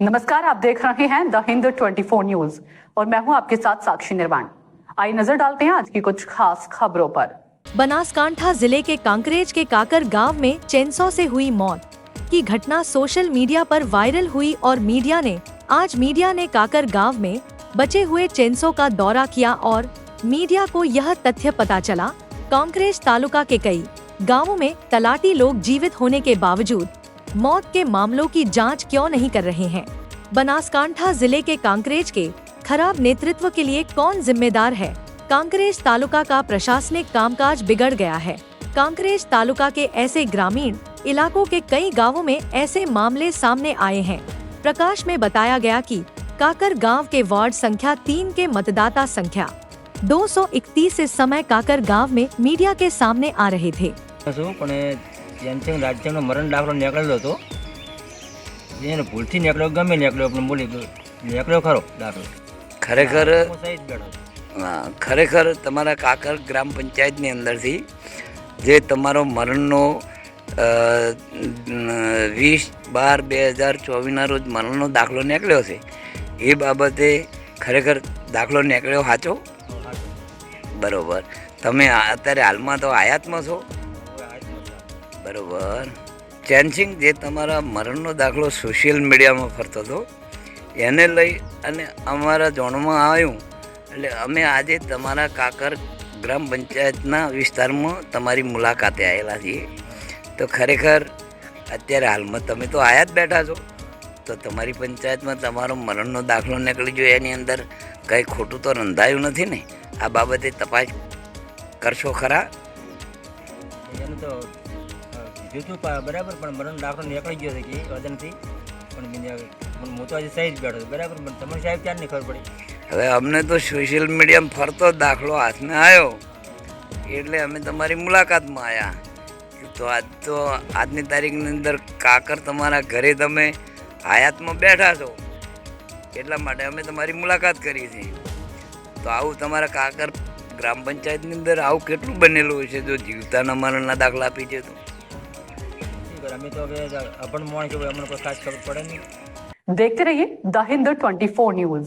नमस्कार, आप देख रहे हैं द हिंद 24 न्यूज और मैं हूं आपके साथ साक्षी निर्वाण। आइए नजर डालते हैं आज की कुछ खास खबरों पर। बनासकांठा जिले के कांकरेज के काकर गांव में चेनसो से हुई मौत की घटना सोशल मीडिया पर वायरल हुई और मीडिया ने काकर गांव में बचे हुए चेनसो का दौरा किया और मीडिया को यह तथ्य पता चला। कांकरेज तालुका के कई गांवों में तलाटी लोग जीवित होने के बावजूद मौत के मामलों की जांच क्यों नहीं कर रहे हैं? बनासकांठा जिले के कांकरेज के खराब नेतृत्व के लिए कौन जिम्मेदार है? कांकरेज तालुका का प्रशासनिक कामकाज बिगड़ गया है। कांकरेज तालुका के ऐसे ग्रामीण इलाकों के कई गांवों में ऐसे मामले सामने आए हैं। प्रकाश में बताया गया कि काकर गांव के वार्ड संख्या 3 के मतदाता संख्या 231 इस समय काकर गांव में मीडिया के सामने आ रहे थे। રાજ્યનો મરણ દાખલો નીકળેલો હતો, એને ભૂલથી નીકળ્યો, ગમે નીકળ્યો, પણ બોલી નીકળ્યો ખરો દાખલો. ખરેખર તમારા કાકર ગ્રામ પંચાયતની અંદરથી જે તમારો મરણનો 20/12/2024ના રોજ મરણનો દાખલો નીકળ્યો છે, એ બાબતે ખરેખર દાખલો નીકળ્યો સાચો? બરોબર. તમે અત્યારે હાલમાં તો આયાતમાં છો, બરોબર. ચેનસિંગ જે તમારા મરણનો દાખલો સોશિયલ મીડિયામાં ફરતો હતો, એને લઈ અને અમારા જાણવામાં આવ્યું એટલે અમે આજે તમારા કાકર ગ્રામ પંચાયતના વિસ્તારમાં તમારી મુલાકાતે આવેલા છીએ. તો ખરેખર અત્યારે હાલમાં તમે તો આયા જ બેઠા છો, તો તમારી પંચાયતમાં તમારો મરણનો દાખલો નીકળી ગયો, એની અંદર કંઈ ખોટું તો રંધાયું નથી ને? આ બાબતે તપાસ કરશો ખરા? એનું તો જૂઠું બરાબર, પણ મરણ દાખલો નીકળી ગયો છે કે વજનથી, પણ હું તો આજે સહી જ બેઠો છું, બરાબર. પણ તમને સાહેબ ક્યાં નહીં ખબર પડી? હવે અમને તો સોશિયલ મીડિયામાં ફરતો દાખલો હાથમાં આવ્યો એટલે અમે તમારી મુલાકાતમાં આવ્યા. તો આજની તારીખની અંદર કાકર તમારા ઘરે તમે હયાતમાં બેઠા છો, એટલા માટે અમે તમારી મુલાકાત કરી છે. તો આવું તમારા કાકર ગ્રામ પંચાયતની અંદર આવું કેટલું બનેલું હોય છે? જો જીવતાના મરણના દાખલા આપી છે તો અમે તો હવે અભણ માણસ હોય, અમને કોઈ ખાસ ખબર પડે નહીં. देखते रहिए द हिंद 24 न्यूज।